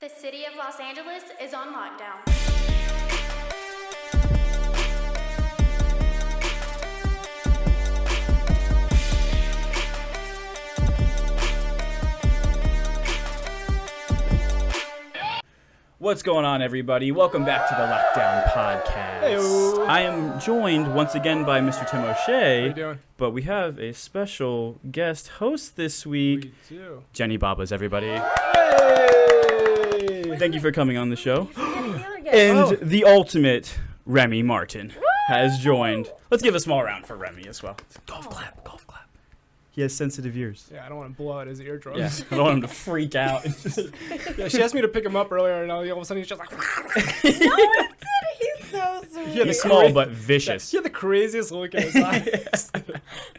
The city of Los Angeles is on lockdown. What's going on, everybody? Welcome back to the Lockdown Podcast. Hey-o. I am joined once again by Mr. Tim O'Shea. How you doing? But we have a special guest host this week. We do. Jenny Babas, everybody. Hey! Thank you for coming on the show. And And the ultimate Remy Martin has joined. Let's give a small round for Remy as well. Golf clap, golf clap. He has sensitive ears. Yeah, I don't want to blow out his eardrums. Yeah, I don't want him to freak out. Yeah, she asked me to pick him up earlier, and all of a sudden he's just like... he's so sweet. Yeah, He's small but vicious. He had the craziest look in his eyes.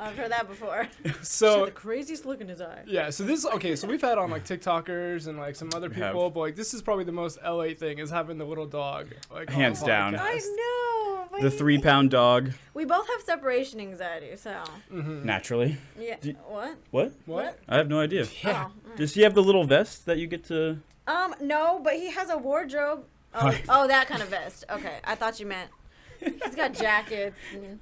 I've heard that before. So, the craziest look in his eye. yeah, so this... Okay, so we've had on, like, TikTokers and, like, some other We have. people, but, like, this is probably the most LA thing, is having the little dog. Like, on Hands the down. podcast. I know. but The 3-pound dog, We both have separation anxiety, so. naturally. Yeah. Do- What? What? What? I have no idea. Yeah. Oh. Does he have the little vest that you get to... No, but he has a wardrobe. Oh, that kind of vest. Okay, I thought you meant. He's got jackets and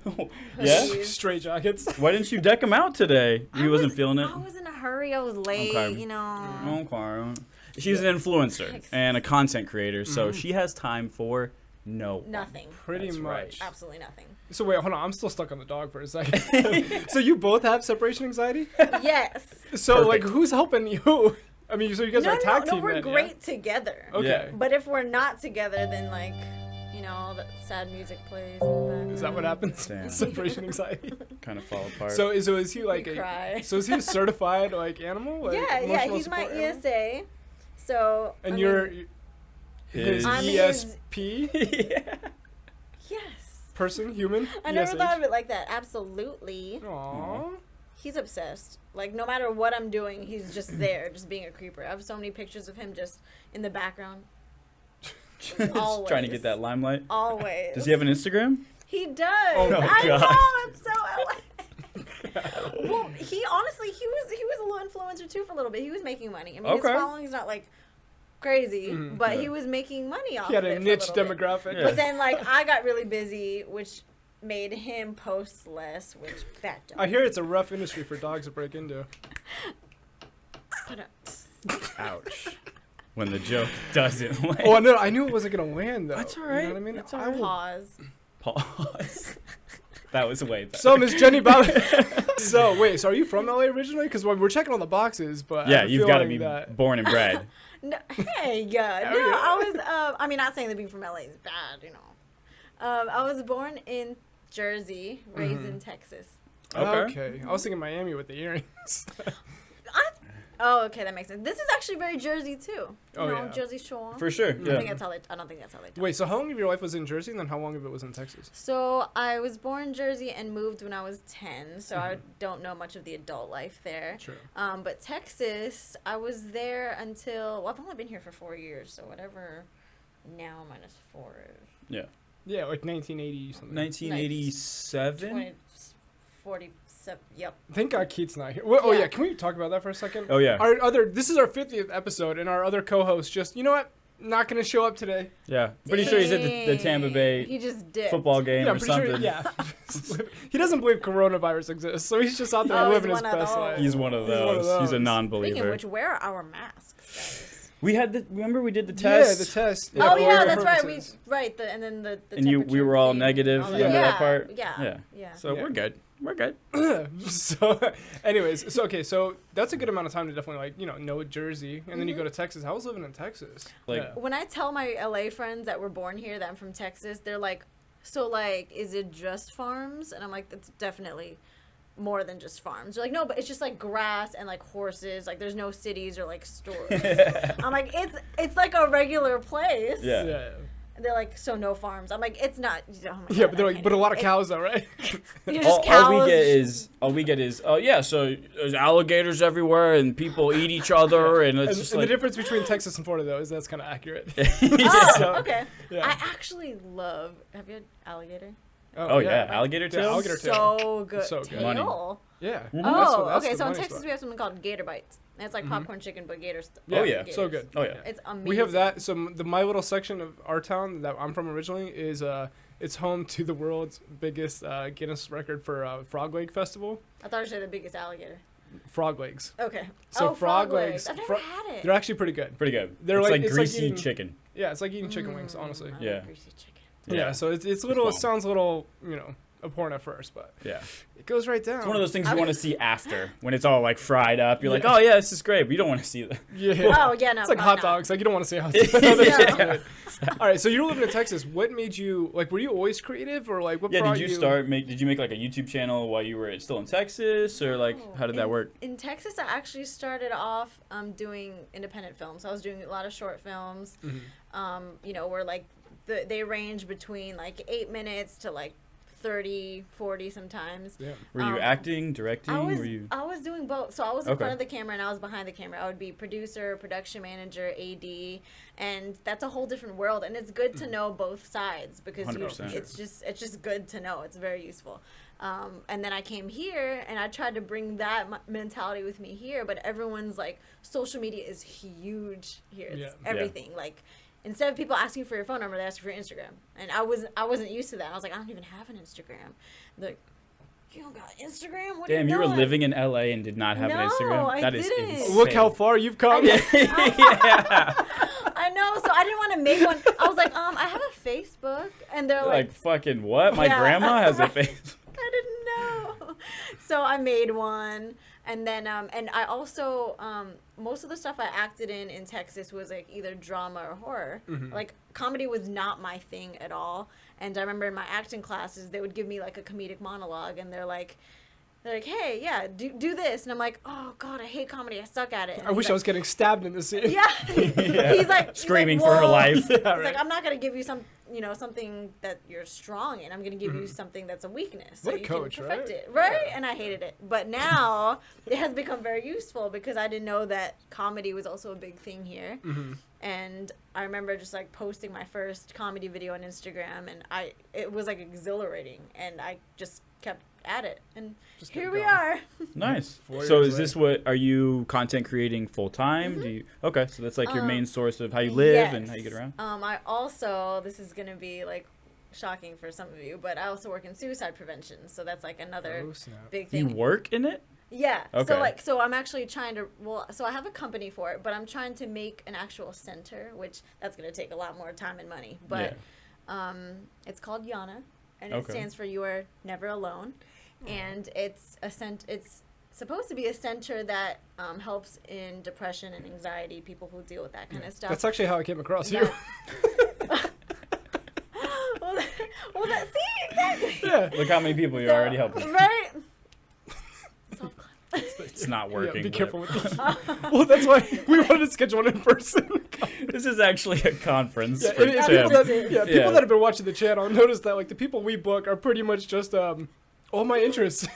Yeah? hoodies. Straight jackets. Why didn't you deck him out today? He wasn't feeling it. I was in a hurry. I was late, Okay. you know. Okay. She's an influencer and a content creator, so she has time for no one. Nothing. Pretty That's much. right. Absolutely nothing. So, wait, hold on. I'm still stuck on the dog for a second. So, you both have separation anxiety? Yes. So, like, Perfect. who's helping you? I mean, so you guys No, are a tag no, team we're then, great together. Yeah? Okay. Yeah. But if we're not together, then like, you know, the sad music plays in the background. Is that what happens? Damn. Separation anxiety. Kind of fall apart. So is he like We cry. So is he a certified like animal? Like, yeah, emotional he's my support animal? ESA. So And I you're mean, his I'm his- ESP yes. person, human. I never ESH? thought of it like that. Absolutely. Aww. He's obsessed. Like no matter what I'm doing, he's just there, just being a creeper. I have so many pictures of him just in the background. Just Always. trying to get that limelight. Always. Does he have an Instagram? He does. Oh my I God. know. It's so LA. Well, he honestly, he was a little influencer too for a little bit. He was making money. I mean, Okay. his following's not like crazy, but yeah. he was making money off He had of a it niche for a little bit. demographic. Yeah. But then, like, I got really busy, which made him post less, which that don't. I hear it's a rough industry for dogs to break into. But, Ouch. When the joke doesn't land. Oh no, I knew it wasn't gonna land though. That's all You right. know what I mean? That's all I right. will- pause. Pause. That was way better. So Miss Jenny Bauer. So wait, so are you from LA originally? Because we're checking all the boxes, but I Yeah, have a you've got to feeling be that. born and bred. No, hey, yeah. No, yeah. I was, I mean, not saying that being from LA is bad, you know. I was born in Jersey, raised in Texas. Okay. I was thinking Miami with the earrings. Oh, okay, that makes sense. This is actually very Jersey too. You Oh, know, yeah. Jersey Shore. For sure. I don't think Yeah. that's how they. I don't think that's how they. Talk. Wait, so how long of your life was in Jersey, and then how long of it was in Texas? So I was born in Jersey and moved when I was 10. So I don't know much of the adult life there. True. But Texas, I was there until. Well, I've only been here for 4 years, so whatever. Now minus 4 is Yeah. Yeah, like 1980 something. 1987? 20, 47. Yep. Thank God Keith's not here. Well, Oh Yeah. yeah, can we talk about that for a second? Oh, yeah. This is our 50th episode, and our other co-host just, you know what, not gonna show up today. Yeah. Pretty sure he's at the Tampa Bay He just did. football game Yeah, or I'm pretty something. sure. Yeah, he doesn't believe coronavirus exists, so he's just out there Oh, he's living his one of best those. life. He's one of He's one of those. He's a those. Speaking non-believer. of which, where are our masks, guys? We had remember we did the Yeah, test? the test. Oh for yeah, our that's right. purposes. And then the And we temperature were all thing. negative. Oh, Remember that part? Yeah. So Yeah. we're good. We're good. So, anyways, so that's a good amount of time to definitely know Jersey, and then you go to Texas. How was living in Texas? Like- Yeah. When I tell my LA friends that were born here that I'm from Texas, they're like, so like, is it just farms? And I'm like, that's definitely more than just farms. They're like, no, but it's just like grass and like horses. Like there's no cities or like stores. I'm like, it's like a regular place. Yeah. Yeah. And they're like, so no farms. I'm like, it's not. Oh my Yeah, God, but they're I like, can't but a lot of even- cows though, right? You're just cows. all we get is oh yeah, so there's alligators everywhere and people eat each other and it's And, just and like the difference between Texas and Florida though is that's kind of accurate. Oh, So, okay. yeah. I actually love. Have you had alligator? Oh yeah, alligator Yeah, tail. alligator tail. So good. So good. Money. Tail? Yeah. Oh, That's okay. the So in money Texas spot. we have something called gator bites. And it's like popcorn chicken, but gator stuff. Yeah, Oh, yeah. so good. Oh yeah. It's amazing. We have that. So the my little section of our town that I'm from originally is it's home to the world's biggest Guinness record for frog leg festival. I thought you said the biggest alligator. Frog legs. Okay. So frog frog legs. legs. I've never had it. They're actually pretty good. Pretty good. They're It's like- like it's like greasy eating- chicken. Yeah, it's like eating chicken wings, honestly. I like Yeah. greasy chicken. Yeah. So it's little. Wow. It sounds a little, abhorrent at first, but Yeah. it goes right down. It's one of those things you I- want to see after when it's all like fried up. You're like, Yeah. oh yeah, this is great, but you don't want to see that. Yeah. Oh yeah, no. It's like probably hot not. dogs. Like you don't want to see how. Yeah. All right. So you're living in Texas. What made you like? Were you always creative, or like what? Yeah, brought did you did you make like a YouTube channel while you were still in Texas, or like how did that work? In Texas, I actually started off doing independent films. I was doing a lot of short films, where like they range between like 8 minutes to like 30, 40 sometimes. Yeah. Were you acting, directing? Were you? I was doing both. So I was in Okay. front of the camera and I was behind the camera. I would be producer, production manager, AD, and that's a whole different world. And it's good to know both sides because 100%. it's just good to know. It's very useful. And then I came here and I tried to bring that mentality with me here, but everyone's like, social media is huge here. It's Yeah. everything. Like, instead of people asking for your phone number, they ask for your Instagram. And I wasn't used to that. I was like, I don't even have an Instagram. They're like, you don't got Instagram? What are Damn, you were doing?" living in LA and did not have an No, Instagram. I That is didn't. insane. Look how far you've come. yeah. I know, so I didn't want to make one. I was like, I have a Facebook. And they're Like like, fucking what? My Yeah. grandma has a Right. face. I didn't know. So I made one. And then, and I also, most of the stuff I acted in Texas was like either drama or horror. Like comedy was not my thing at all. And I remember in my acting classes, they would give me like a comedic monologue and they're like, hey, yeah, do this. And I'm like, oh God, I hate comedy. I suck at it. And I wish I was getting stabbed in the scene. Yeah. Yeah. He's like Screaming for her "Whoa." life. He's like, I'm not gonna give you something that you're strong in. I'm gonna give you something that's a weakness. So What a you coach, can perfect right? it. Right? Yeah. And I hated it. But now it has become very useful because I didn't know that comedy was also a big thing here. And I remember just like posting my first comedy video on Instagram and it was like exhilarating and I just kept at it and Just here kept we going. are. Nice. 4 So years is this are you content creating full time? Do you? Okay, so that's like your main source of how you live Yes. and how you get around. I also, this is gonna be like shocking for some of you, but I also work in suicide prevention, so that's like another Oh, snap. big You thing. work in it? Yeah. Okay. So I'm actually trying to so I have a company for it, but I'm trying to make an actual center, which that's gonna take a lot more time and money. But it's called Yana, and it Okay. stands for You Are Never Alone, and it's supposed to be a center that helps in depression and anxiety, people who deal with that kind of stuff. That's actually how I came across you. well, see, exactly. Yeah. Look how many people you're already helping. Right? It's not Yeah, working. be but- careful with these. Well, that's why we wanted to schedule one in person. This is actually a conference Yeah, for and people, Tim. people Yeah. that have been watching the channel notice that like the people we book are pretty much just all my interests: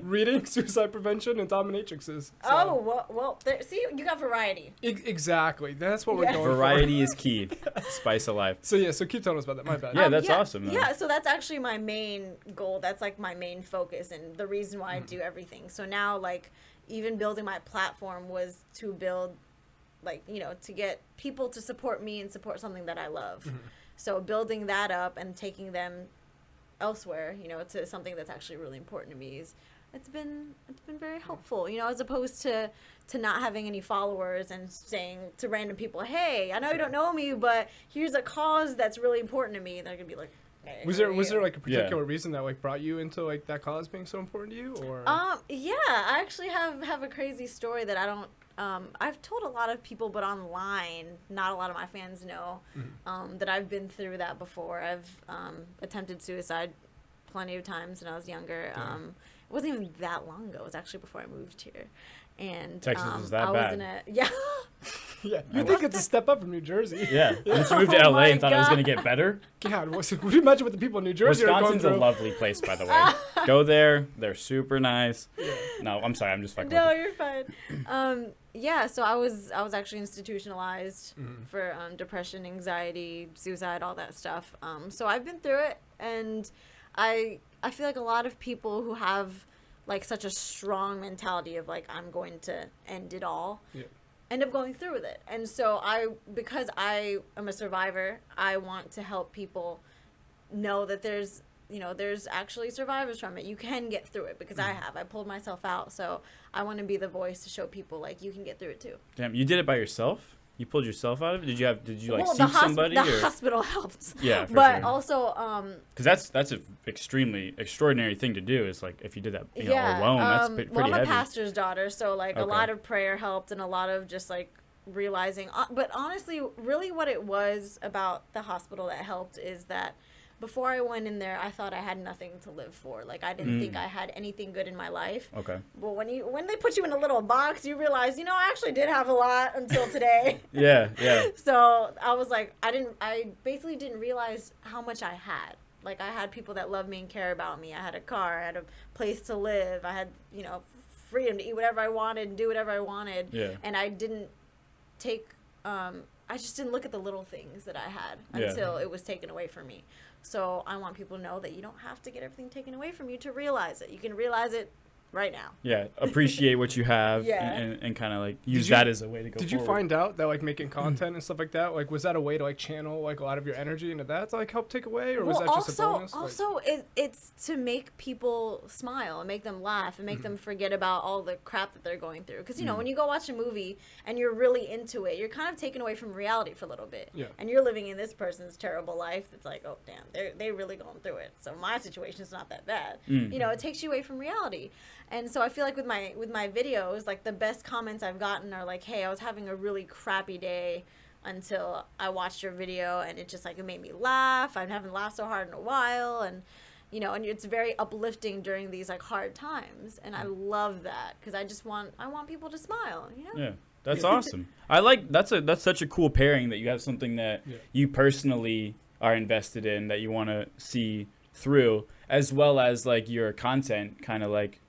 reading, suicide prevention, and dominatrixes. So. Oh, well there, see, you got variety. Exactly. That's what we're Yeah. going for. Variety is key. Spice of life. So so keep telling us about that. My bad. Yeah, that's awesome, though. Yeah, so that's actually my main goal. That's like my main focus and the reason why I do everything. So now, like, even building my platform was to build, like, to get people to support me and support something that I love. So building that up and taking them elsewhere, to something that's actually really important to me it's been very helpful, as opposed to not having any followers and saying to random people, hey, I know you don't know me, but here's a cause that's really important to me. They're gonna be like, hey, Was who are there you? like a particular reason that like brought you into like that cause being so important to you, or? Yeah, I actually have a crazy story that I don't. I've told a lot of people, but online, not a lot of my fans know that I've been through that before. I've attempted suicide plenty of times when I was younger. It wasn't even that long ago. It was actually before I moved here. And Texas was that I bad. was in a yeah. Yeah, you think it's a step up from New Jersey? Yeah. Once you moved to Oh LA and my thought it was going to God. get better. God, would you imagine what the people in New Jersey are going Wisconsin's a through? lovely place, by the way. Go there. They're super nice. No, I'm sorry. I'm just fucking No, with you're fine. Yeah, so I was actually institutionalized for depression, anxiety, suicide, all that stuff. So I've been through it, and I feel like a lot of people who have like such a strong mentality of like I'm going to end it all end up going through with it. And so because I am a survivor, I want to help people know that there's actually survivors from it. You can get through it, because I pulled myself out. So I want to be the voice to show people like you can get through it too. Damn, you did it by yourself? You pulled yourself out of it? Did you like Well, seek somebody? The or? hospital helped. Yeah, for but sure. also Because that's an extremely extraordinary thing to do. Is like if you did that alone, that's pretty well, I'm heavy. a pastor's daughter, so like a lot of prayer helped, and a lot of just like realizing. But honestly, really, what it was about the hospital that helped is that before I went in there, I thought I had nothing to live for. Like I didn't think I had anything good in my life. Okay. But when they put you in a little box, you realize, I actually did have a lot until today. Yeah. So I was like, I basically didn't realize how much I had. Like I had people that loved me and care about me. I had a car, I had a place to live, I had, freedom to eat whatever I wanted and do whatever I wanted. Yeah. And I didn't I just didn't look at the little things that I had until it was taken away from me. So I want people to know that you don't have to get everything taken away from you to realize it. You can realize it right now. Yeah, appreciate what you have and kind of like use that as a way to go Did forward. you find out that like making content and stuff like that, like was that a way to like channel like a lot of your energy into that to like help take away, or was that just a bonus? Also, it's to make people smile and make them laugh and make them forget about all the crap that they're going through. Because when you go watch a movie and you're really into it, you're kind of taken away from reality for a little bit. Yeah. And you're living in this person's terrible life. That's like, oh damn, they're really going through it. So my situation is not that bad. It takes you away from reality. And so I feel like with my videos, like the best comments I've gotten are like, hey, I was having a really crappy day until I watched your video, and it just like it made me laugh. I haven't laughed so hard in a while, and and it's very uplifting during these like hard times, and I love that because I want people to smile. Yeah. That's awesome. I like that's such a cool pairing that you have something that you personally are invested in that you want to see through, as well as like your content kind of like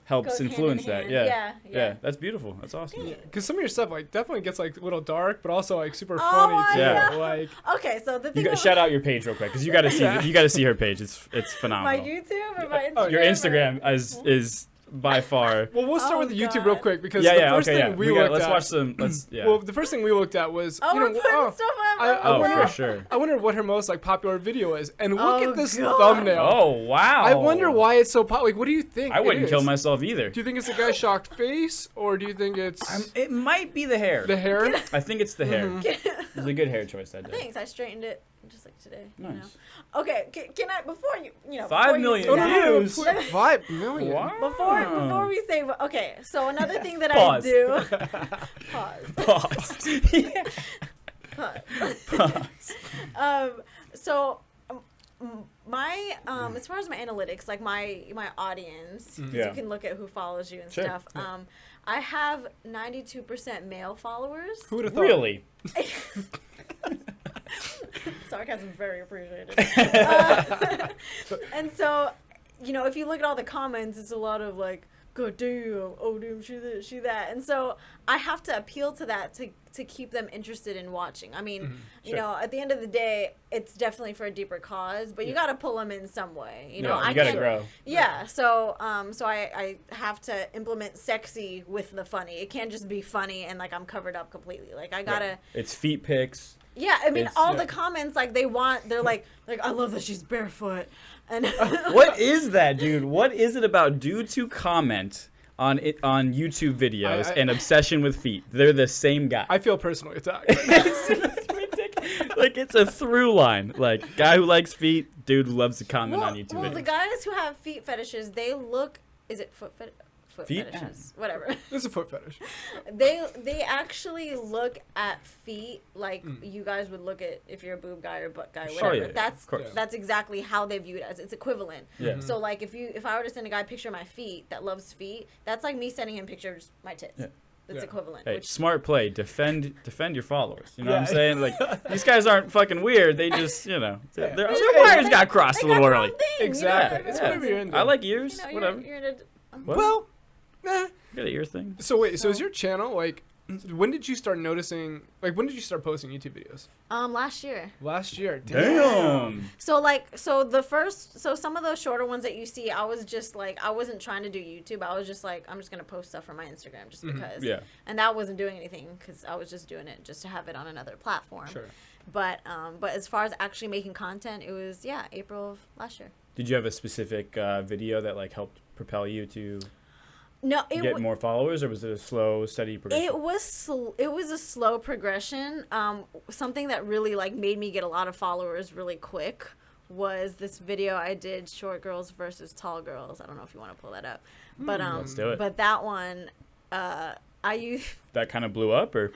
helps Goes hand in influence that. hand. Yeah. That's beautiful. That's awesome. Because some of your stuff like definitely gets like a little dark, but also like super Oh funny my too. God. Like Okay, so the thing Shout out your page real quick because you got to see you got to see her page. It's my phenomenal. YouTube or my Instagram. Your Instagram is by far. well, we'll start Oh, with the YouTube God. real quick because Yeah. the Yeah. first Okay. thing Yeah. we looked Let's at. watch some. Let's. Yeah. Well, the first thing we looked at was we're putting stuff up. I Oh, wonder, for sure. I wonder what her most like popular video is, and look Oh, at this God. thumbnail. Oh wow. I wonder why it's so popular. Like, what do you think? I wouldn't it kill is? myself either. Do you think it's the guy's shocked face, or do you think it's It might be the hair. the hair? I think it's the hair. It's a good hair choice that day. Thanks, I straightened it just like today. Nice. Okay, can I before you 5 before you million do that- views. 5 million. Wow. Before we say okay, so another thing that Pause. I do pause. Pause. So my as far as my analytics, like my audience, 'cause Yeah. you can look at who follows you and Sure. stuff. I have 92% male followers. Who would have thought? Really? Sarcasm very appreciated. And so, if you look at all the comments, it's a lot of like, "God damn, oh damn, she this, she that," and so I have to appeal to that to keep them interested in watching. I mean, at the end of the day, it's definitely for a deeper cause, but you got to pull them in some way. You I gotta can't- grow. Yeah, so I have to implement sexy with the funny. It can't just be funny and like I'm covered up completely. Like I gotta. It's feet pics. Yeah, I mean, It's- all the comments, like, they're like, I love that she's barefoot. And What is that, dude? What is it about dudes who comment on YouTube videos and obsession with feet? They're the same guy. I feel personally attacked. It's ridiculous. Like, it's a through line. Like, guy who likes feet, dude who loves to comment on YouTube well, videos. the guys who have feet fetishes, they look, is it foot Feet? fetishes? Whatever. This is a foot fetish. They actually look at feet like you guys would look at if you're a boob guy or butt guy, Sure, whatever. yeah, of course. That's exactly how they view it as. It's equivalent. Yeah. So like if I were to send a guy a picture of my feet that loves feet, that's like me sending him pictures of my tits. Yeah. That's Yeah. equivalent. Hey, Which smart play. Defend your followers. You know what I'm Yeah. saying? Like, these guys aren't fucking weird. They just, their They're wires just- got crossed a they little got their early. own thing, Exactly. You It's know? whatever you're into. I like ears. You know, Whatever. You're into, What? Well, You got an ear thing? so wait, so is your channel like When did you start noticing? Like, when did you start posting YouTube videos? Last year. Last year. Damn. So some of those shorter ones that you see, I was just like, I wasn't trying to do YouTube. I was just like, I'm just gonna post stuff from my Instagram just because. Yeah. And that wasn't doing anything because I was just doing it just to have it on another platform. Sure. But as far as actually making content, it was April of last year. Did you have a specific video that like helped propel you to No, get more followers, or was it a slow, steady progression? It was a slow progression. Something that really like made me get a lot of followers really quick was this video I did, short girls versus tall girls. I don't know if you want to pull that up, but Let's do it. But that one, I used. That kind of blew up, or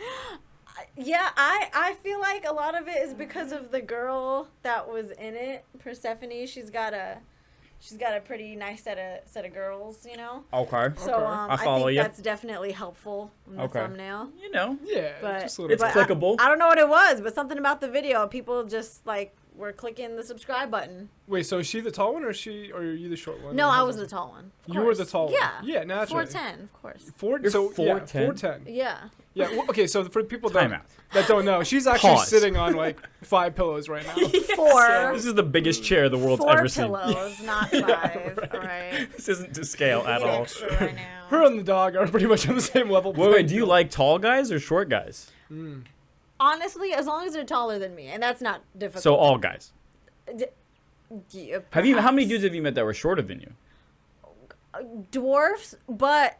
Yeah, I feel like a lot of it is because of the girl that was in it, Persephone. She's got a pretty nice set of girls, you know. okay. So I follow think you. that's definitely helpful in the thumbnail. You know, Yeah. But just a little it's bit. clickable. I don't know what it was, but something about the video, people just like were clicking the subscribe button. Wait, so is she the tall one, or are you the short one? No, Or I how's was it? the tall one. Of You were course. the tall one. Yeah. Yeah, naturally. 4'10", of course. You're 4'10"? Yeah. Yeah. Well, okay, so for people Time that, out. that don't know, she's actually Pause. sitting on like 5 pillows right now. Four. This is the biggest chair the world's Four ever seen. pillows, not five. All right. This isn't to scale at Need all. extra right now. Her and the dog are pretty much on the same level. Wait, do you like tall guys or short guys? Honestly, as long as they're taller than me, and that's not difficult. So all guys. Yeah, How many perhaps. dudes have you met that were shorter than you? Dwarfs,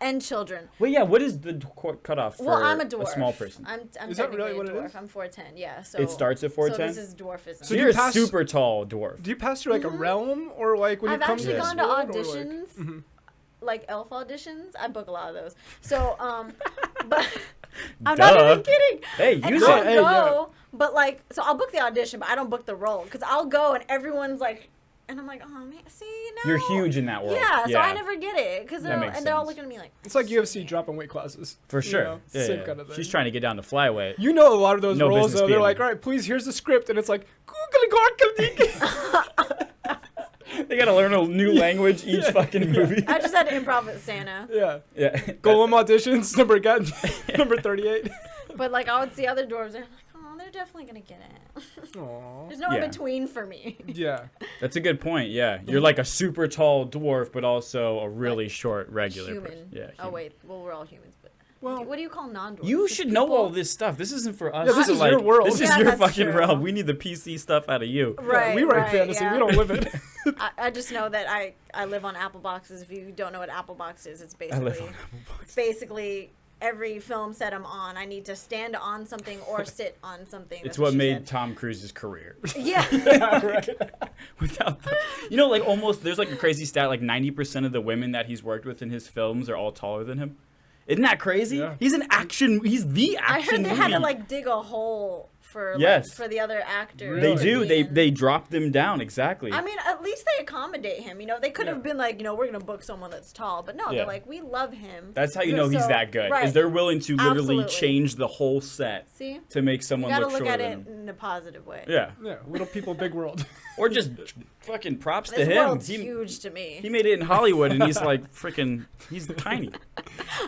and children. Well, yeah. What is the cutoff for Well, I'm a dwarf. a small person? I'm Is that technically really what a it dwarf. is? I'm 4'10", yeah. So It starts at So 4'10"? this is dwarfism. So So do you're you a pass- super tall dwarf. Do you pass through like a realm, or like when I've you come actually to gone this to world, or, like- auditions, like elf auditions. I book a lot of those. So, but I'm not Duh. even kidding. Hey, And use I'll it. Hey, go, but like, so I'll book the audition, but I don't book the role because I'll go and everyone's like, and I'm like, oh man, see, no. You're huge in that world. Yeah, so I never get it because That makes they're all sense. looking at me like. It's like UFC dropping weight classes. For you sure. know, Yeah, same yeah. kind of thing. She's trying to get down to flyweight. You know a lot of those No roles, business though. They're being like, there. all right, please, here's the script, and it's like, googly They gotta learn a new language each fucking movie. I just had to improv with Santa, Yeah. Yeah. Golem auditions, number 38. but like I would see other dwarves and I'm like, oh, they're definitely gonna get it. Aww. There's no Yeah. in between for me. Yeah. That's a good point. Yeah, you're like a super tall dwarf, but also a really short regular Human. person. Yeah. Oh human. wait, well we're all humans, but Well, what do you call non-dwarves? You Just should know people- all this stuff. This isn't for us. Yeah, this to, is like, your world. This is Yeah, your that's fucking true. realm. We need the PC stuff out of you. Right. we write right, fantasy. yeah. We don't live it. I just know that I live on Apple boxes. If you don't know what Apple box is, it's I live basically on it's basically every film set I'm on, I need to stand on something or sit on something. It's That's what she made said. Tom Cruise's career. Yeah. Without, you know, like almost there's like a crazy stat. Like 90% of the women that he's worked with in his films are all taller than him. Isn't that crazy? Yeah. He's an action. He's the I action. heard they had to movie. like dig a hole for Yes. for the other actors. They Really? do. to They be in. they drop them down exactly. I mean, at least they accommodate him. You know, they could have Yeah. been like, you know, we're gonna book someone that's tall, but no, Yeah. they're like, we love him. That's how you know he's So- that good. Is right. they're willing to literally Absolutely. change the whole set See, to make you someone gotta look look shorter at than it him. in a positive way. Yeah. Yeah, little people, big world. Or just fucking props to This him. world's He, huge to me. he made it in Hollywood, and he's like freaking. He's tiny.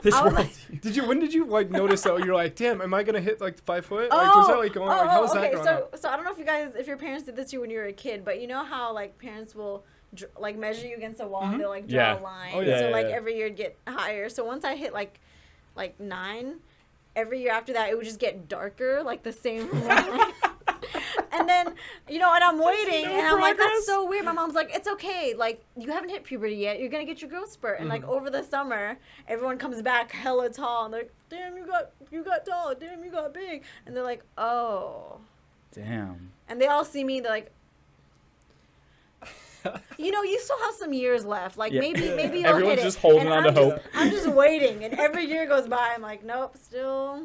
This I was world. When did you like notice that you're like, damn, am I gonna hit like 5 foot? Like, was that like going? Like, how was that okay. going So, on? so I don't know if your parents did this to you when you were a kid, but you know how like parents will like measure you against a wall and they'll like draw Yeah. a line. Oh, yeah. So Yeah, like yeah. every year it'd get higher. So once I hit like 9, every year after that it would just get darker, like the same line. And then, you know, and I'm waiting, no and I'm like, progress. that's so weird. My mom's like, it's okay. Like, you haven't hit puberty yet. You're going to get your growth spurt. And, like, over the summer, everyone comes back hella tall. And they're like, damn, you got tall. Damn, you got big. And they're like, oh. Damn. And they all see me. They're like, you know, you still have some years left. Like, Yeah. maybe you'll Everyone's hit it. just holding And on to I'm hope. I'm just waiting. And every year goes by. I'm like, nope, still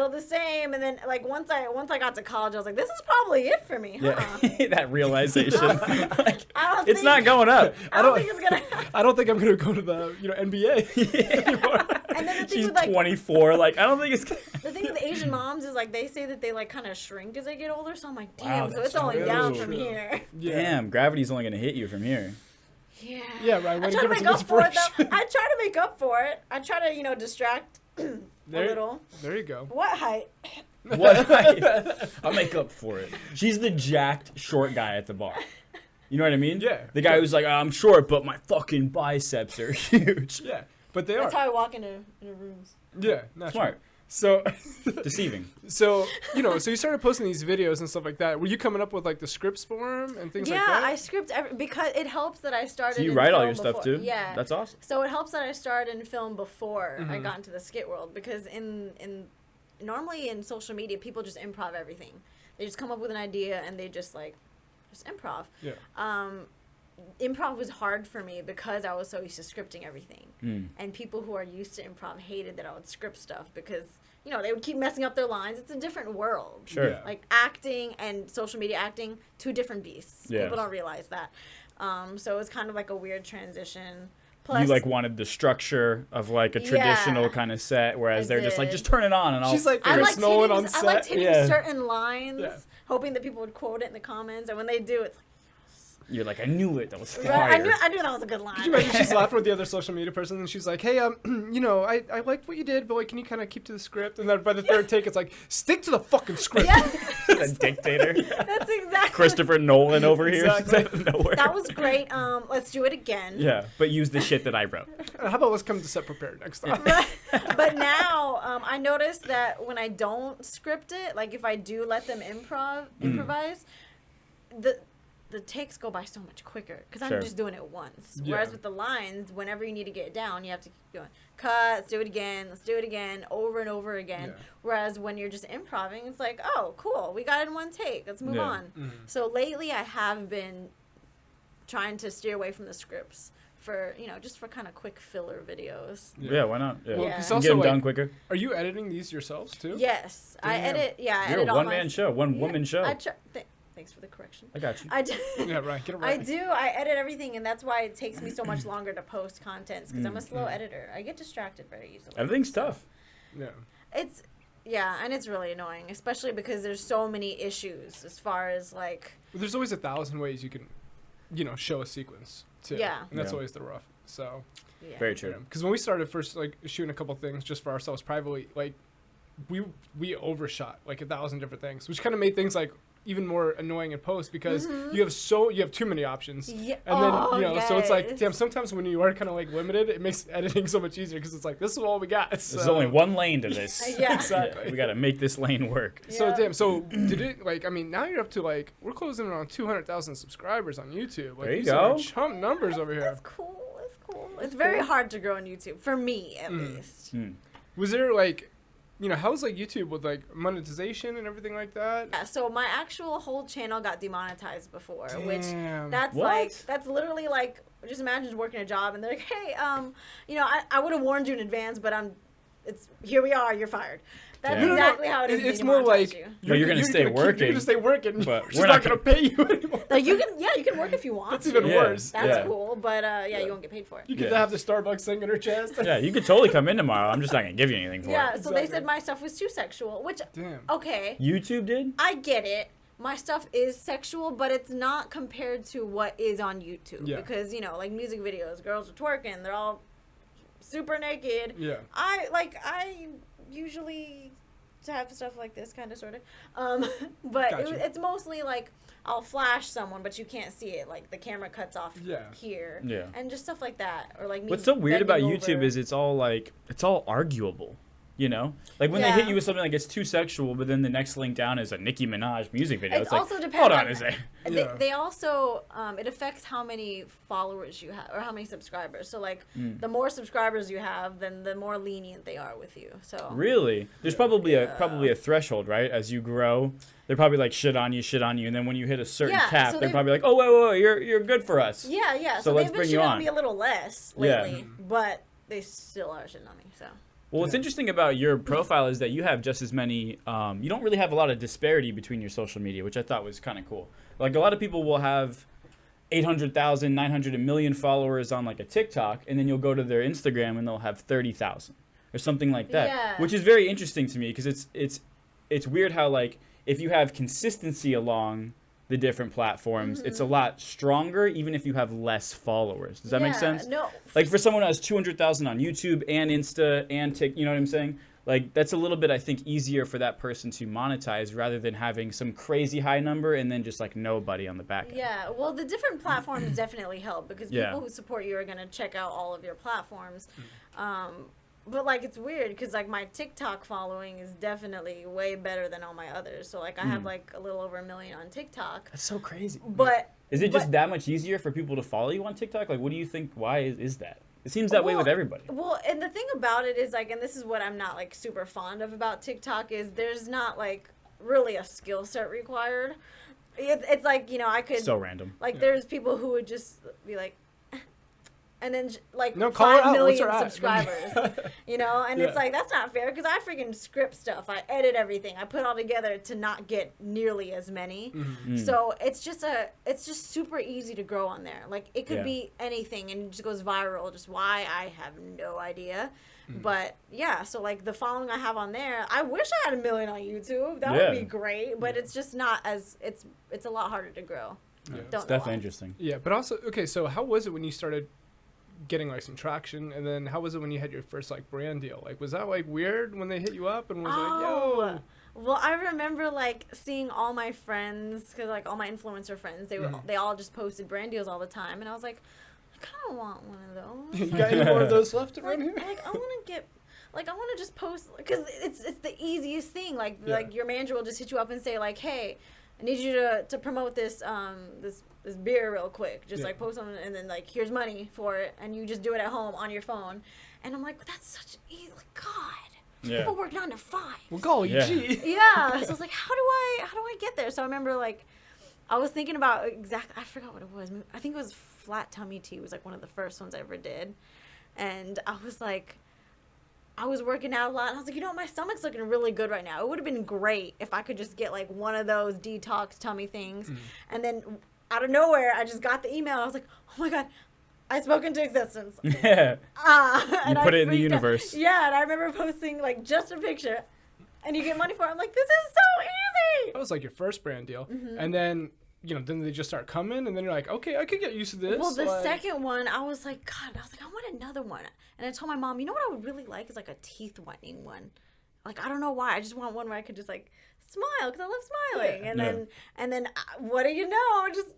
the same. And then like once I got to college, I was like, this is probably it for me, huh? Yeah. That realization. Like, I don't it's think, not going up. I don't think it's gonna. I don't think I'm gonna go to the NBA anymore. And then the thing She's with like 24. Like I don't think it's. the thing with the Asian moms is like they say that they like kind of shrink as they get older. So I'm like, Wow, damn. So that's it's only true. down True. from here. Yeah. Damn, gravity's only gonna hit you from here. Yeah. Yeah, right. I Way to try to give us make some up for it though. inspiration. I try to make up for it. I try to distract a little. There you go. What height? What? I'll make up for it. She's the jacked short guy at the bar. You know what I mean? Yeah. The guy who's like, I'm short, but my fucking biceps are huge. Yeah, but they That's are. how I walk into rooms. Yeah, naturally. Smart. So, Deceiving. so you started posting these videos and stuff like that. Were you coming up with like the scripts for them and things like that? Yeah, I script because it helps that I started. So you in write all film your stuff before. too? Yeah, That's awesome. So it helps that I started in film before I Mhm. got into the skit world, because normally in social media people just improv everything. They just come up with an idea and they just improv. Yeah. Improv was hard for me because I was so used to scripting everything. Mm. And people who are used to improv hated that I would script stuff because, they would keep messing up their lines. It's a different world. Sure. Yeah. Like acting and social media acting, two different beasts. Yeah. People don't realize that. So it was kind of like a weird transition. Plus, You like wanted the structure of like a traditional Yeah. kind of set, whereas I they're just like, did. just turn it on and I'll. She's like I Chris liked Nolan hitting, on I liked set. hitting Yeah. certain lines, Yeah. hoping that people would quote it in the comments, and when they do, it's like, You're like, I knew it. That was fire. right, I knew that was a good line. Could you imagine she's laughing with the other social media person and she's like, hey, I liked what you did, but like, can you kind of keep to the script? And then by the third take, it's like, stick to the fucking script. Yeah, The dictator. that's exactly. Christopher Nolan over here. Exactly. Out of nowhere. That was great. Let's do it again. Yeah, but use the shit that I wrote. How about let's come to set prepared next time? But now I noticed that when I don't script it, like if I do let them improvise, the takes go by so much quicker because Sure. I'm just doing it once. Yeah. Whereas with the lines, whenever you need to get it down, you have to keep going. Cut, let's do it again, over and over again. Yeah. Whereas when you're just improving, it's like, oh, cool, we got it in one take. Let's move Yeah. on. Mhm. So lately, I have been trying to steer away from the scripts for just for kind of quick filler videos. Yeah, why not? Yeah. Well, Yeah. 'cause Get also, them like, done quicker. are you editing these yourselves too? Yes, I Damn. edit. Yeah, I You're edit a all one-man my show, one-woman show. Thanks for the correction. I got you. I do. Yeah, right. Get it I right. do. I edit everything, and that's why it takes me so much longer to post content because I'm a slow editor. I get distracted very easily. Everything's tough. Yeah. And it's really annoying, especially because there's so many issues as far as like. But there's always 1,000 ways you can, show a sequence too. Yeah. And that's Yeah. always the rough. So. Yeah. Very true. Because when we started first, like shooting a couple things just for ourselves privately, like we overshot like 1,000 different things, which kind of made things like even more annoying in post because you have too many options. Yeah. And then so it's like, yes. damn. Sometimes when you are kind of like limited, it makes editing so much easier because it's like this is all we got. There's only one lane to this. Yeah. Exactly. We got to make this lane work. So Yeah. damn. So did it like? I mean, now you're up to like we're closing around 200,000 subscribers on YouTube. Like, There you these are go. chump numbers over here. It's cool. It's cool. It's very hard to grow on YouTube for me, at least. Hmm. Was there like, how's like YouTube with like monetization and everything like that? Yeah, so my actual whole channel got demonetized before, which Damn. that's What? that's literally like, just imagine working a job and they're like, hey, I would have warned you in advance, but here we are, you're fired. That's Yeah. No, exactly how it is. It's when more demonetize like you. No, you're gonna stay working, You're gonna stay working, but but we're we're not not gonna pay you anymore. Like you can work if you want. That's to. even Yeah. worse. That's Yeah. cool, but you won't get paid for it. You get Yeah. to have the Starbucks thing in her chest. Yeah, you could totally come in tomorrow. I'm just not gonna give you anything for Yeah, it. so they Exactly. said my stuff was too sexual, which Damn. okay, YouTube did? I get it. My stuff is sexual, but it's not compared to what is on YouTube. Yeah. Because, like music videos, girls are twerking, they're all super naked. Yeah. I usually have stuff like this, kind of, sort of. But Gotcha. it's mostly like I'll flash someone, but you can't see it. Like the camera cuts off Yeah. here. Yeah. And just stuff like that. Or like me What's so weird about bending YouTube over. is it's all arguable. Like when they Yeah. hit you with something like it's too sexual, but then the next link down is a Nicki Minaj music video. It It's like, also depends hold on on- a second. Yeah. They also it affects how many followers you have or how many subscribers. So like the more subscribers you have, then the more lenient they are with you. So Really? There's probably a threshold, right? As you grow, they're probably like shit on you, and then when you hit a certain Yeah, cap, so they're they- probably like, oh wait, you're good for us. yeah. So So, let's they've bring been you shitting on. on me a little less Yeah. lately, but they still are shitting on me. So Well, what's interesting about your profile is that you have just as many. You don't really have a lot of disparity between your social media, which I thought was kind of cool. Like a lot of people will have 800,000, 900, 1 million followers on like a TikTok, and then you'll go to their Instagram and they'll have 30,000 or something like that, Yeah. which is very interesting to me because it's weird how like if you have consistency along the different platforms, it's a lot stronger even if you have less followers. Does that make sense? No. Like for someone who has 200,000 on YouTube and Insta and you know what I'm saying? like that's a little bit, I think, easier for that person to monetize rather than having some crazy high number and then just like nobody on the back end. Yeah, well, the different platforms definitely help because Yeah. people who support you are going to check out all of your platforms. But like it's weird because like my TikTok following is definitely way better than all my others. So like I have like a little over 1 million on TikTok. That's so crazy. But Is it just that much easier for people to follow you on TikTok? Like, what do you think? Why is that? It seems that way with everybody. Well, and the thing about it is like, and this is what I'm not like super fond of about TikTok is there's not like really a skill set required. It's like, you know, I could So random. like there's people who would just be like, and then like No, call her 5 out. What's million her at? subscribers, you know, and it's Yeah. like that's not fair because I freaking script stuff, I edit everything, I put all together to not get nearly as many. So it's just super easy to grow on there. Like it could Yeah. be anything and it just goes viral. Just why I have no idea. But yeah, so like the following I have on there, I wish I had 1 million on YouTube. That Yeah. would be great, but it's just not as it's a lot harder to grow. Yeah. Don't It's know definitely why. interesting. Yeah, but also, okay, so how was it when you started getting like some traction, and then how was it when you had your first like brand deal? Like, was that like weird when they hit you up and was like, yo? Well, I remember like seeing all my friends, cause like all my influencer friends, they all just posted brand deals all the time, and I was like, I kind of want one of those. You got any more of those left around here? Like I want to get. Like I want to just post because it's the easiest thing. Like Yeah. like your manager will just hit you up and say like, hey, I need you to promote this this beer real quick. Just Yeah. like post on it and then like here's money for it and you just do it at home on your phone. And I'm like, that's such easy. Like, God, Yeah. people work 9 to 5. Well, golly Yeah. gee. Yeah. So I was like, how do I get there? So I remember like I was thinking about I forgot what it was. I think it was flat tummy tea was like one of the first ones I ever did. And I was like, I was working out a lot and I was like, you know what, my stomach's looking really good right now. It would have been great if I could just get like one of those detox tummy things. And then out of nowhere, I just got the email. I was like, oh my God, I spoke into existence. Yeah. And put I it in the freaked out. universe. Yeah, and I remember posting like just a picture and you get money for it. I'm like, this is so easy. That was like your first brand deal, and then then they just start coming, and then you're like, okay, I could get used to this. Well, the like, second one, I was like, God, I want another one. And I told my mom, you know what I would really like is like a teeth whitening one. Like, I don't know why. I just want one where I could just like smile because I love smiling. Yeah. And then what do you know? Just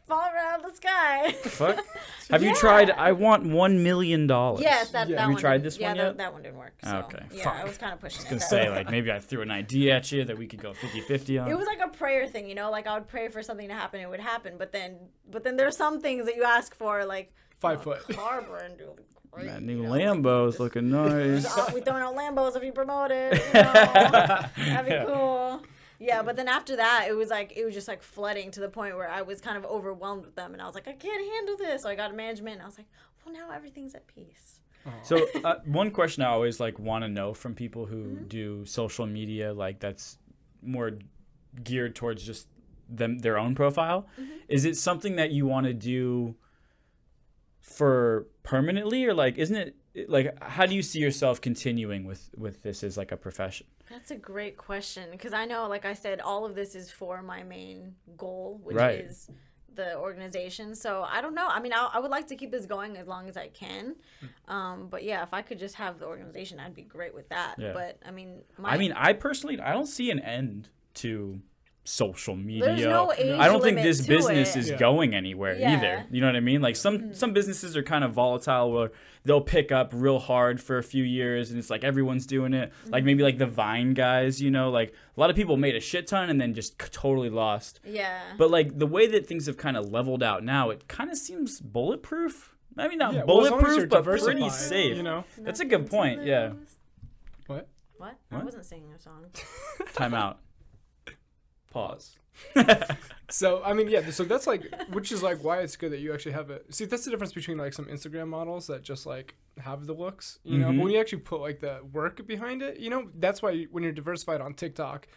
fall around the sky. Fuck. Have you tried? I want $1 million. Yes, that Yeah. that Have you one tried didn't- this yeah, one that, yet? that one didn't work. So, Okay, Yeah, fuck. I was kind of pushing I was it. gonna that say way. like maybe I threw an idea at you that we could go 50-50 on. It was like a prayer thing, you know, like I would pray for something to happen, it would happen. But then there's some things that you ask for, like 5 foot. car brand deal would be great. That new you know, Lambo's looking nice. we throwing out Lambos if you promote it. You know? That'd be cool. Yeah, but then after that, it was just like flooding to the point where I was kind of overwhelmed with them, and I was like, I can't handle this. So I got a management, and I was like, well, now everything's at peace. So one question I always like want to know from people who do social media, like that's more geared towards just their own profile, is it something that you want to do for permanently, or like isn't it like how do you see yourself continuing with this as like a profession? That's a great question because I know, like I said, all of this is for my main goal, which Right. is the organization. So I don't know. I mean, I would like to keep this going as long as I can. But yeah, if I could just have the organization, I'd be great with that. Yeah. But I mean, I personally I don't see an end to social media. There's no age I don't think limit this to business it. is Yeah. going anywhere Yeah. either. You know what I mean? Like some businesses are kind of volatile where they'll pick up real hard for a few years and it's like everyone's doing it. Like maybe like the Vine guys, you know, like a lot of people made a shit ton and then just totally lost. Yeah. But like the way that things have kind of leveled out now, it kind of seems bulletproof. I mean, not Yeah, well, as long as bulletproof, you're but pretty diversified, safe. you know? That's a good point. Yeah. What? What? I What? wasn't singing a song. Time out. Pause. So I mean, yeah. So that's like, which is like why it's good that you actually have it. See, that's the difference between like some Instagram models that just like have the looks, you know. But when you actually put like the work behind it, you know, that's why when you're diversified on TikTok,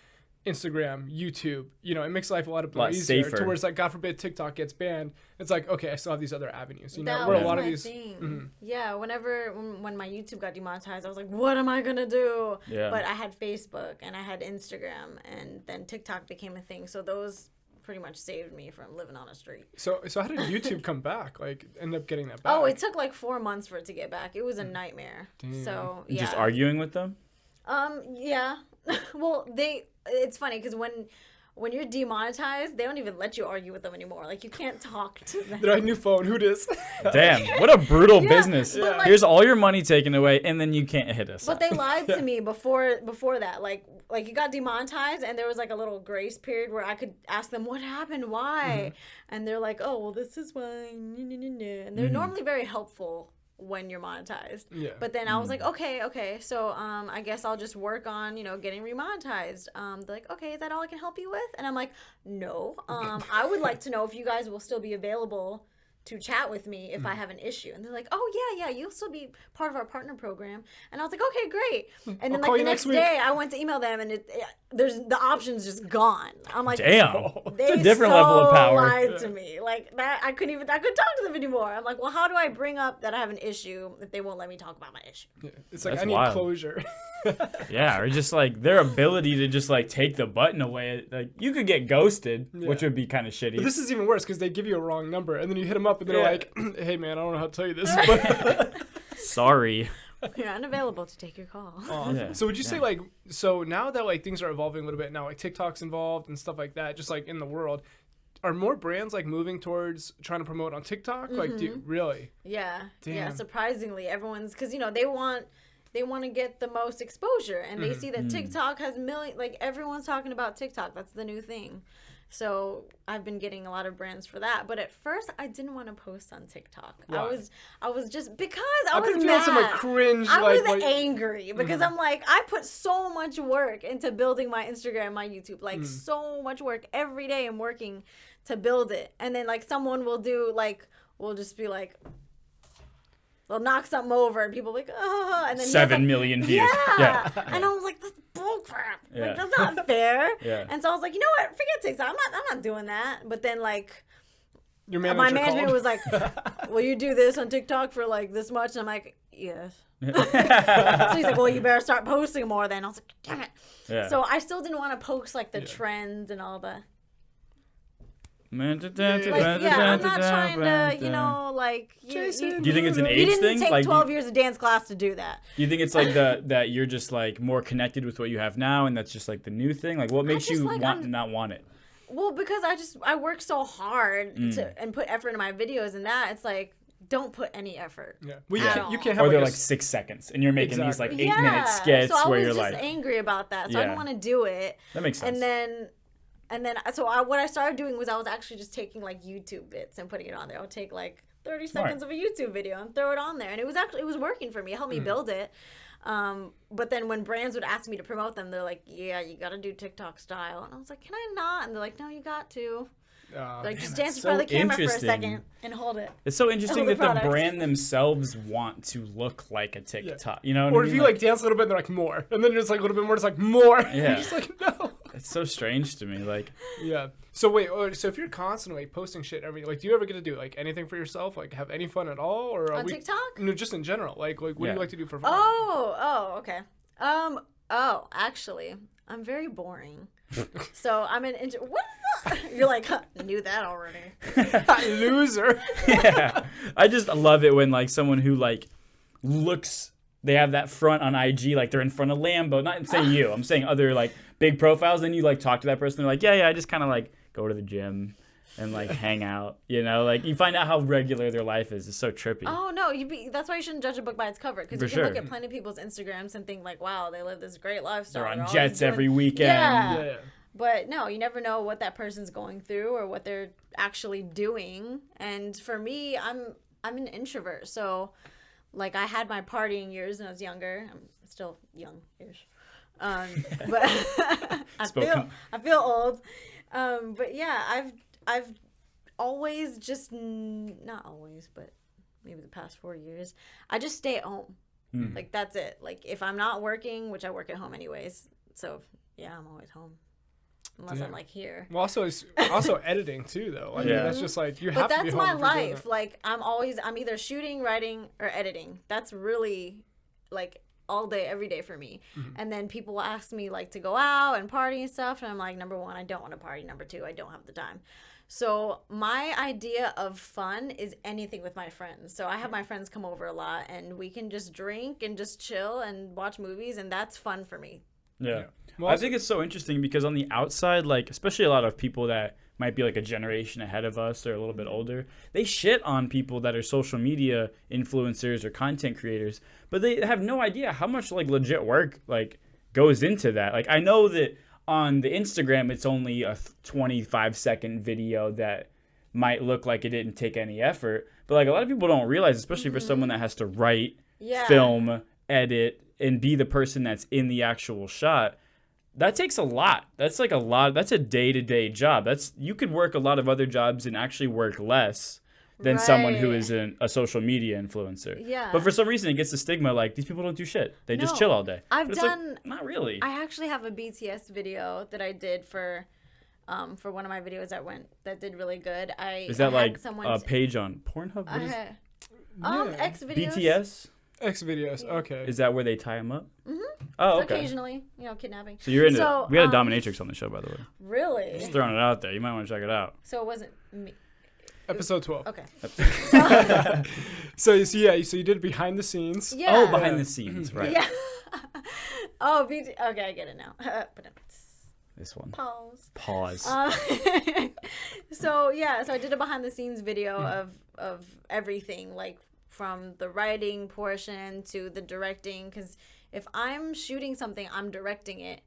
Instagram, YouTube, you know, it makes life a lot more easier. safer. To where it's like, God forbid, TikTok gets banned. It's like, okay, I still have these other avenues. You know, That where was a lot of my these. thing. Yeah, when my YouTube got demonetized, I was like, what am I gonna do? Yeah. But I had Facebook and I had Instagram, and then TikTok became a thing. So those pretty much saved me from living on a street. So how did YouTube come back? Like, end up getting that back? Oh, it took like 4 months for it to get back. It was a nightmare. Damn. So yeah. Just arguing with them? Yeah. Well, it's funny because when you're demonetized, they don't even let you argue with them anymore. Like, you can't talk to them. They're like, new phone, who dis? Damn, what a brutal Yeah, business. but, like- Here's all your money taken away, and then you can't hit us. But they lied to me before that. Like you got demonetized, and there was like a little grace period where I could ask them what happened, why, and they're like, oh, well, this is why, and they're normally very helpful when you're monetized. Yeah. But then I was like, okay, so I guess I'll just work on getting remonetized. They're like, okay, is that all I can help you with? And I'm like, no. I would like to know if you guys will still be available to chat with me if I have an issue. And they're like, oh yeah, you'll still be part of our partner program. And I was like, okay, great. And then call like the you next next week. day I went to email them, and there's the option's just gone. I'm like, Damn. they It's a different level of power. lied to me. Like that, I couldn't talk to them anymore. I'm like, well, how do I bring up that I have an issue if they won't let me talk about my issue? Yeah. It's like, That's I need wild. closure. Yeah, or just like their ability to just like take the button away. Like you could get ghosted, which would be kind of shitty. But this is even worse because they give you a wrong number, and then you hit them up, and they're Yeah. like, hey, man, I don't know how to tell you this. But Sorry. You're unavailable to take your call. Yeah. So would you say, like, so now that, like, things are evolving a little bit now, like TikTok's involved and stuff like that, just like in the world, are more brands like moving towards trying to promote on TikTok? Like, do you, really? Yeah. Yeah. Damn. Surprisingly, everyone's because they want to get the most exposure, and they see that TikTok has like everyone's talking about TikTok. That's the new thing. So I've been getting a lot of brands for that. But at first, I didn't want to post on TikTok. Why? I was just because I I've was been feeling mad. some like cringe. I like, was angry because I'm like, I put so much work into building my Instagram, my YouTube, like so much work every day. I'm working to build it, and then like someone will do like, we'll just be like, they'll knock something over, and people will be like, oh, and then 7 million views. yeah. And I was like, that's bullcrap. Yeah. Like, that's not fair. Yeah. And so I was like, you know what? Forget TikTok. I'm not doing that. But then like your my manager management called. was like, will you do this on TikTok for like this much? And I'm like, yes. So he's like, well, you better start posting more then. I was like, damn it. Yeah. So I still didn't want to post like the trends and all the like, yeah, I'm not trying to, like, Jason. Do you think it's an you age didn't thing? take Like, 12 years of dance class to do that. do you think it's like that you're just like more connected with what you have now, and that's just like the new thing? Like, what makes just, you like, not want it? Well, because I work so hard and put effort into my videos, and that it's like, don't put any effort. Yeah. Well, At you can't have Or they're a like 6 seconds, and you're making these like Exactly. 8-minute skits so where I you're was just like, angry about that, so I Yeah. didn't want to do it. that makes sense. And then what I started doing was I was actually just taking like YouTube bits and putting it on there. I would take like 30 Smart. seconds of a YouTube video and throw it on there, and it was working for me. It helped me build it. But then when brands would ask me to promote them, they're like, yeah, you got to do TikTok style. And I was like, can I not? And they're like, no, you got to. Like, just dance in front of the camera for a interesting. second and hold it. It's so interesting the that the product. brand themselves want to look like a TikTok. You know what Or I if mean? you like dance a little bit, they're like more, and then it's like a little bit more. It's like more. Yeah. You're just like no. It's so strange to me. Like, Yeah. So wait. So if you're constantly posting shit every, like, do you ever get to do like anything for yourself? Like, have any fun at all, or are On we, TikTok? No, just in general. Like what do Yeah. you like to do for fun? Okay. Actually, I'm very boring. So I'm an what is that? You're like, huh, knew that already. Loser. yeah. I just love it when like someone who like looks, they have that front on IG, like they're in front of Lambo. Not saying you, I'm saying other like big profiles. And you like talk to that person. They're like, yeah, I just kind of like go to the gym and like hang out. You know, like you find out how regular their life is. It's so trippy. Oh no, that's why you shouldn't judge a book by its cover, because For you can look sure. at plenty of people's Instagrams and think like, wow, they live this great lifestyle. They're on always jets doing- every weekend. Yeah. Yeah. But no, you never know what that person's going through or what they're actually doing. And for me, I'm an introvert, so like I had my partying years when I was younger. I'm still young-ish, but I feel old. But yeah, I've always just not always, but maybe the past 4 years, I just stay at home. Like that's it. Like if I'm not working, which I work at home anyways, so yeah, I'm always home. Unless I'm like here. Well, also editing too, though. Like, Yeah. that's just like you But have to be that's home my if you're doing life. it. Like I'm either shooting, writing, or editing. That's really like all day, every day for me. And then people will ask me like to go out and party and stuff. And I'm like, number one, I don't want to party. Number two, I don't have the time. So my idea of fun is anything with my friends. So I have my friends come over a lot and we can just drink and just chill and watch movies. And that's fun for me. Yeah. Well, I think it's so interesting because on the outside, like, especially a lot of people that might be like a generation ahead of us or a little bit older, they shit on people that are social media influencers or content creators, but they have no idea how much like legit work like goes into that. Like, I know that on the Instagram, it's only a 25-second video that might look like it didn't take any effort. But like a lot of people don't realize, especially for someone that has to write, film, edit, and be the person that's in the actual shot, that takes a lot. That's like a lot. That's a day-to-day job. You could work a lot of other jobs and actually work less than someone who is a social media influencer. Yeah. But for some reason, it gets the stigma like these people don't do shit. They just chill all day. I've But it's done. like, not really. I actually have a BTS video that I did for one of my videos that did really good. Is that I had like someone a page on Pornhub? What is X videos. BTS? X videos. Okay. Is that where they tie them up? Mm-hmm. Oh, okay. Occasionally, kidnapping. So you're into. We had a dominatrix on the show, by the way. Really? Just throwing it out there. You might want to check it out. So it wasn't me. Episode 12. Okay. So you did behind the scenes. Yeah. Oh, behind the scenes, right? Yeah. Okay, I get it now. This one. Pause. So I did a behind the scenes video of everything, like from the writing portion to the directing, because if I'm shooting something, I'm directing it.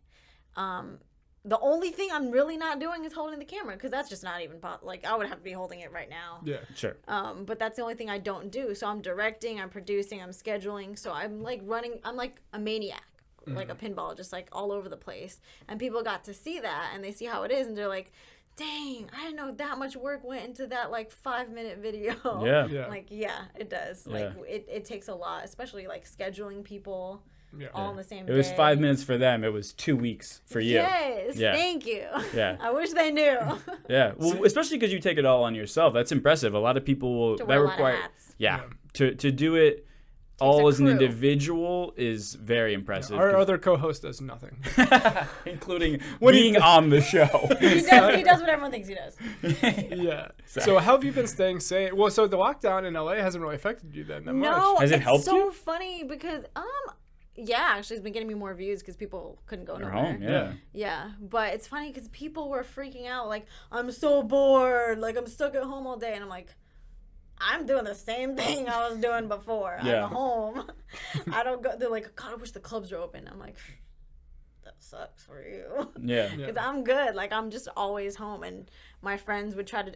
The only thing I'm really not doing is holding the camera, because that's just not even like I would have to be holding it right now. Yeah, sure. But that's the only thing I don't do. So I'm directing, I'm producing, I'm scheduling. So I'm like I'm like a maniac, like a pinball, just like all over the place. And people got to see that, and they see how it is, and they're like, dang, I didn't know that much work went into that like 5-minute video. Yeah. Like, yeah, it does. Yeah. Like it takes a lot, especially like scheduling people all on the same day. It was 5 minutes for them. It was 2 weeks for you. Yes, Yeah. thank you. Yeah. I wish they knew. Yeah. Well, especially because you take it all on yourself. That's impressive. A lot of people will To wear a lot of hats. Yeah. To do it all as an individual is very impressive. Our other co-host does nothing. Including being on the show. He does what everyone thinks he does. Yeah. So how have you been staying sane? Well, so the lockdown in LA hasn't really affected you then that much. No, Has it it's helped so you? funny because yeah, actually, it's been getting me more views because people couldn't go They're nowhere. home, yeah. Yeah, but it's funny because people were freaking out, like, I'm so bored, like, I'm stuck at home all day, and I'm like, I'm doing the same thing I was doing before. Yeah. I'm home. I don't go. They're like, God, I wish the clubs were open. I'm like, that sucks for you. Yeah. Because I'm good. Like, I'm just always home. And my friends would try to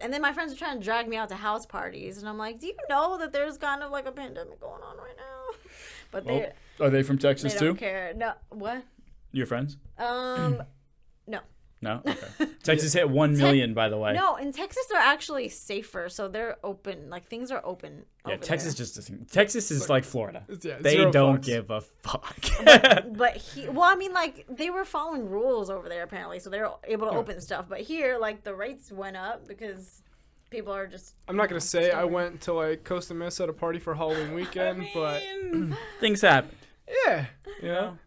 drag me out to house parties. And I'm like, do you know that there's kind of like a pandemic going on right now? But Are they from Texas they too? don't care. No, what? Your friends? No. No? Okay. Texas hit 1 million, by the way. No, in Texas they're actually safer, so they're open. Like, things are open. Yeah, over Texas there. Texas is like Florida. Yeah, They zero don't fucks. give a fuck. But I mean, like, they were following rules over there apparently, so they're able to open stuff. But here, like, the rates went up because people are just. I'm not gonna say I went to like Costa Mesa at a party for Halloween weekend, but things happen. yeah, you know.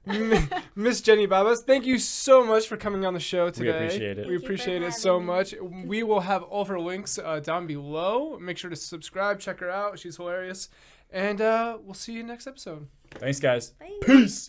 Miss Jenny Babas, thank you so much for coming on the show today. We appreciate it. We Thank you for appreciate it so having me. much. We will have all of her links down below. Make sure to subscribe, check her out. She's hilarious, and we'll see you next episode. Thanks, guys. Bye. Peace.